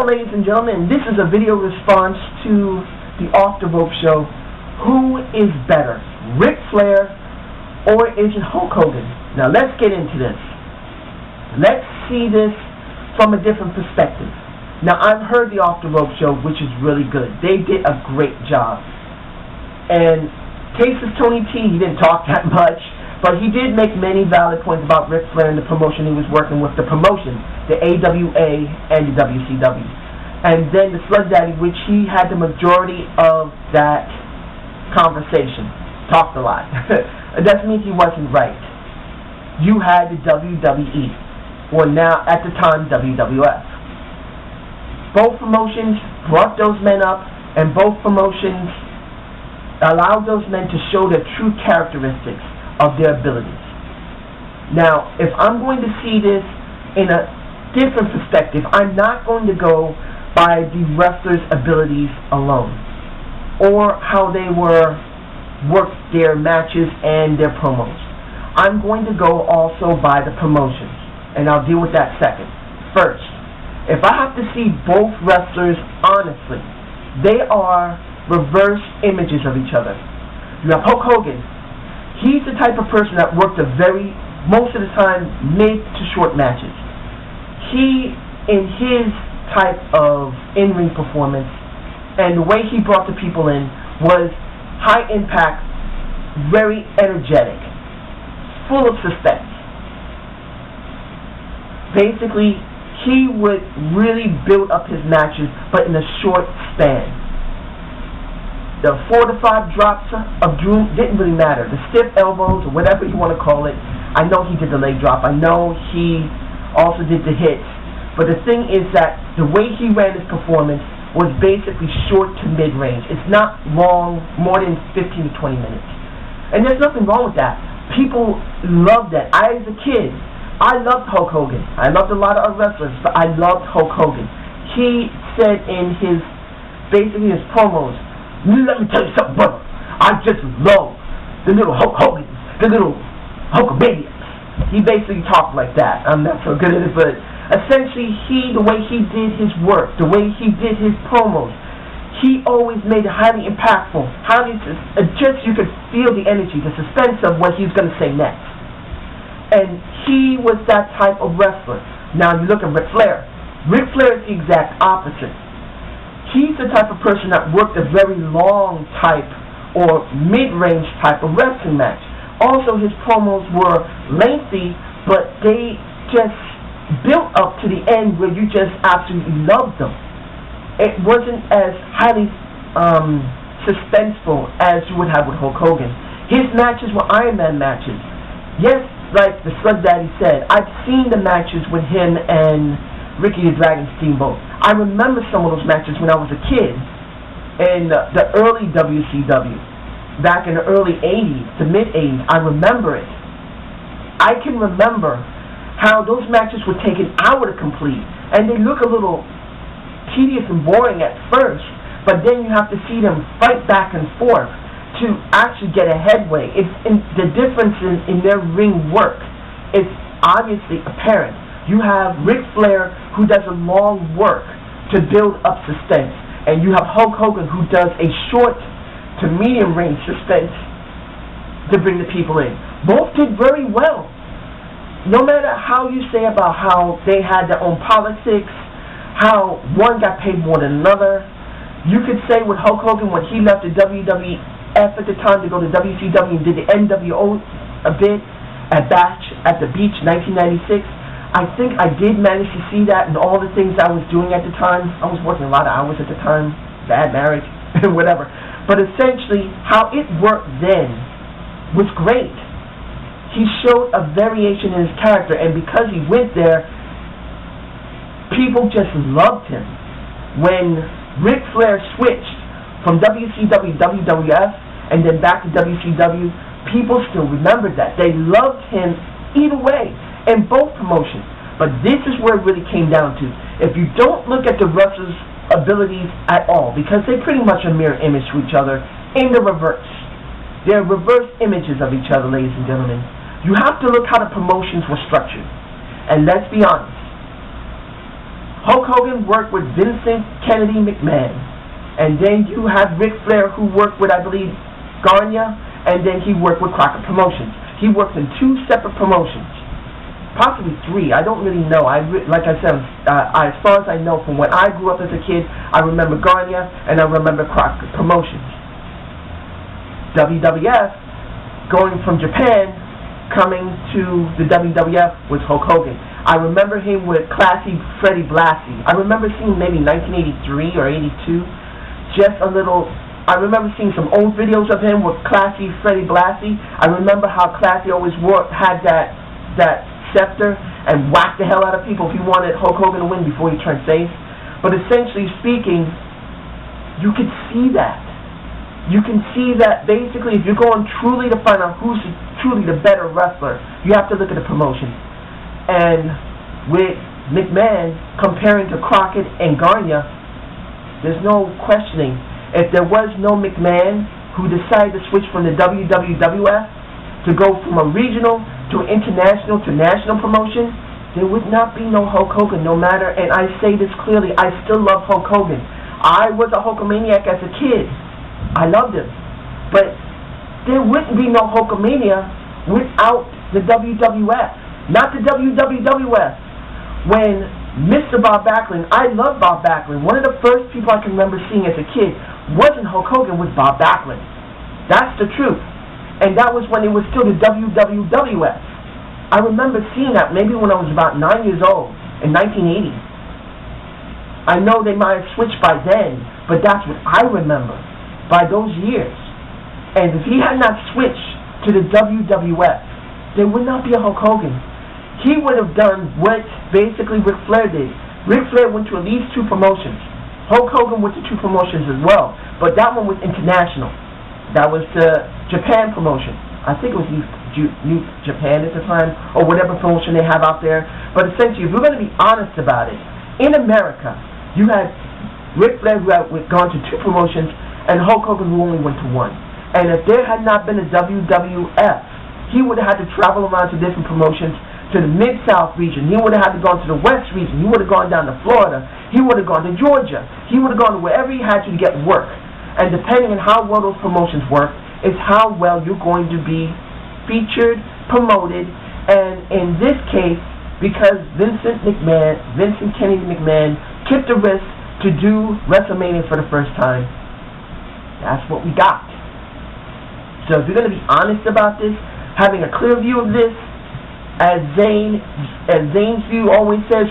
Well, ladies and gentlemen, this is a video response to the Off the Rope show. Who is better, Ric Flair or is it Hulk Hogan? Now let's get into this. Let's see this from a different perspective. Now I've heard the Off the Rope show, which is really good. They did a great job. And cases Tony T, he didn't talk that much, but he did make many valid points about Ric Flair and the promotion he was working with, the promotion, the AWA and the WCW. And then the Slug Daddy, which he had the majority of that conversation, talked a lot. It doesn't mean he wasn't right. You had the WWE, or now at the time WWF. Both promotions brought those men up, and both promotions allowed those men to show their true characteristics of their abilities. Now, if I'm going to see this in a different perspective, I'm not going to go by the wrestlers' abilities alone, or how they worked their matches and their promos. I'm going to go also by the promotions, and I'll deal with that second. First, if I have to see both wrestlers honestly, they are reverse images of each other. You have Hulk Hogan. He's the type of person that worked most of the time, mid to short matches. He, in his type of in-ring performance and the way he brought the people in, was high impact, very energetic, full of suspense. Basically, he would really build up his matches, but in a short span. The 4 to 5 drops of Drew didn't really matter. The stiff elbows, or whatever you want to call it. I know he did the leg drop. I know he also did the hits. But the thing is that the way he ran his performance was basically short to mid-range. It's not long, more than 15 to 20 minutes. And there's nothing wrong with that. People loved that. As a kid, I loved Hulk Hogan. I loved a lot of other wrestlers, but I loved Hulk Hogan. He said in his promos, "Let me tell you something, brother. I just love the little Hulk Hogan, the little Hulkamaniacs." He basically talked like that. I'm not so good at it, but essentially the way he did his work, the way he did his promos, he always made it highly impactful. You could feel the energy, the suspense of what he was going to say next. And he was that type of wrestler. Now you look at Ric Flair. Ric Flair is the exact opposite. He's the type of person that worked a very long type or mid-range type of wrestling match. Also, his promos were lengthy, but they just built up to the end where you just absolutely loved them. It wasn't as highly suspenseful as you would have with Hulk Hogan. His matches were Iron Man matches. Yes, like the Slug Daddy said, I've seen the matches with him and Ricky the Dragon Steamboat. I remember some of those matches when I was a kid in the early WCW, back in the early 80s to mid-80s. I remember it. I can remember how those matches would take an hour to complete, and they look a little tedious and boring at first, but then you have to see them fight back and forth to actually get a headway. The difference in their ring work is obviously apparent. You have Ric Flair, who does a long work to build up suspense, and you have Hulk Hogan, who does a short to medium range suspense to bring the people in. Both did very well. No matter how you say about how they had their own politics, how one got paid more than another, you could say with Hulk Hogan, when he left the WWF at the time to go to WCW and did the NWO a bit at the Beach, 1996, I think I did manage to see that in all the things I was doing at the time. I was working a lot of hours at the time, bad marriage, whatever. But essentially, how it worked then was great. He showed a variation in his character, and because he went there, people just loved him. When Ric Flair switched from WCW to WWF and then back to WCW, people still remembered that. They loved him either way in both promotions. But this is where it really came down to. If you don't look at the wrestlers' abilities at all, because they pretty much are mirror image to each other in the reverse. They're reverse images of each other, ladies and gentlemen. You have to look how the promotions were structured. And let's be honest, Hulk Hogan worked with Vincent Kennedy McMahon. And then you have Ric Flair, who worked with, I believe, Gagne, and then he worked with Crockett Promotions. He worked in 2 separate promotions. Possibly 3. I don't really know. Like I said, as far as I know, from when I grew up as a kid, I remember Gagne and I remember Crockett Promotions. WWF, going from Japan, coming to the WWF was Hulk Hogan. I remember him with Classy Freddie Blassie. I remember seeing maybe 1983 or 82. Just a little. I remember seeing some old videos of him with Classy Freddie Blassie. I remember how Classy always had that scepter and whacked the hell out of people if he wanted Hulk Hogan to win before he turned face. But essentially speaking, you could see that. You can see that basically if you're going truly to find out who's truly the better wrestler, you have to look at the promotion. And with McMahon comparing to Crockett and Gagne, there's no questioning. If there was no McMahon who decided to switch from the WWF to go from a regional to an international to national promotion, there would not be no Hulk Hogan, no matter, and I say this clearly, I still love Hulk Hogan. I was a Hulkamaniac as a kid. I loved him. But there wouldn't be no Hulkamania without the WWF, not the WWF. When Mr. Bob Backlund, I love Bob Backlund. One of the first people I can remember seeing as a kid wasn't Hulk Hogan, was Bob Backlund. That's the truth. And that was when it was still the WWF. I remember seeing that maybe when I was about 9 years old in 1980. I know they might have switched by then, but that's what I remember by those years. And if he had not switched to the WWF, there would not be a Hulk Hogan. He would have done what basically Ric Flair did. Ric Flair went to at least 2 promotions. Hulk Hogan went to 2 promotions as well, but that one was international. That was the Japan promotion. I think it was New Japan at the time, or whatever promotion they have out there. But essentially, if we're going to be honest about it, in America, you had Ric Flair who had gone to 2 promotions, and Hulk Hogan who only went to 1. And if there had not been a WWF, he would have had to travel around to different promotions, to the Mid-South region. He would have had to go to the West region. He would have gone down to Florida. He would have gone to Georgia. He would have gone to wherever he had to get work. And depending on how well those promotions work, is how well you're going to be featured, promoted, and in this case, because Vincent Kennedy McMahon took the risk to do WrestleMania for the first time, that's what we got. So if you're going to be honest about this, having a clear view of this, as Zane's view always says,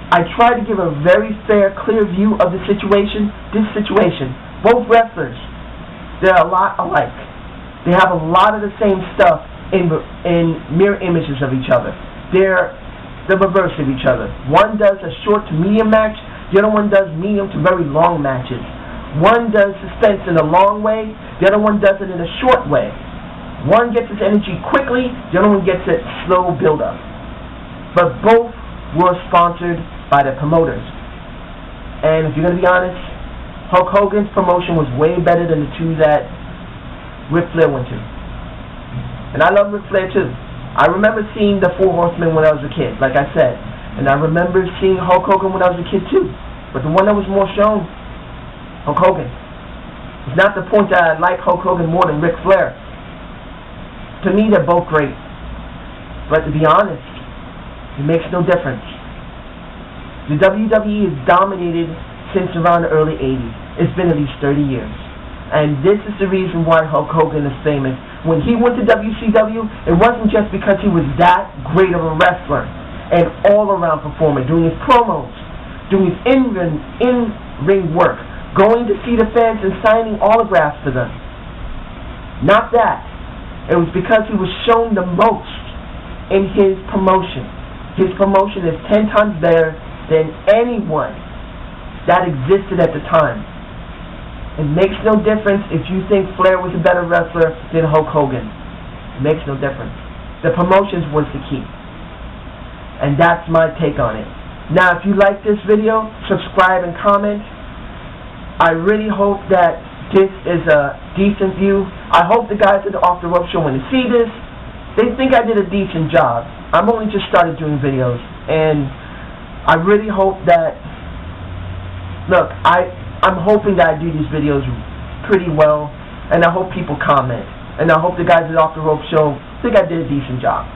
I try to give a very fair, clear view of the situation. This situation, both wrestlers, they're a lot alike. They have a lot of the same stuff in mirror images of each other. They're the reverse of each other. One does a short to medium match, the other one does medium to very long matches. One does suspense in a long way, the other one does it in a short way. One gets his energy quickly, the other one gets it slow build-up. But both were sponsored by the promoters. And if you're going to be honest, Hulk Hogan's promotion was way better than the 2 that Ric Flair went to. And I love Ric Flair too. I remember seeing the 4 Horsemen when I was a kid, like I said. And I remember seeing Hulk Hogan when I was a kid too. But the one that was more shown, Hulk Hogan. It's not the point that I like Hulk Hogan more than Ric Flair. To me, they're both great. But to be honest, it makes no difference. The WWE is dominated since around the early 80s. It's been at least 30 years. And this is the reason why Hulk Hogan is famous. When he went to WCW, it wasn't just because he was that great of a wrestler and all-around performer, doing his promos, doing his in-ring work, going to see the fans and signing autographs for them. Not that. It was because he was shown the most in his promotion. His promotion is 10 times better than anyone that existed at the time. It makes no difference if you think Flair was a better wrestler than Hulk Hogan. It makes no difference. The promotions was the key. And that's my take on it. Now, if you like this video, subscribe and comment. I really hope that this is a decent view. I hope the guys at the Off the Rope Show, when they see this, they think I did a decent job. I'm only just started doing videos, and I really hope that, look, I'm hoping that I do these videos pretty well, and I hope people comment, and I hope the guys at Off the Rope Show think I did a decent job.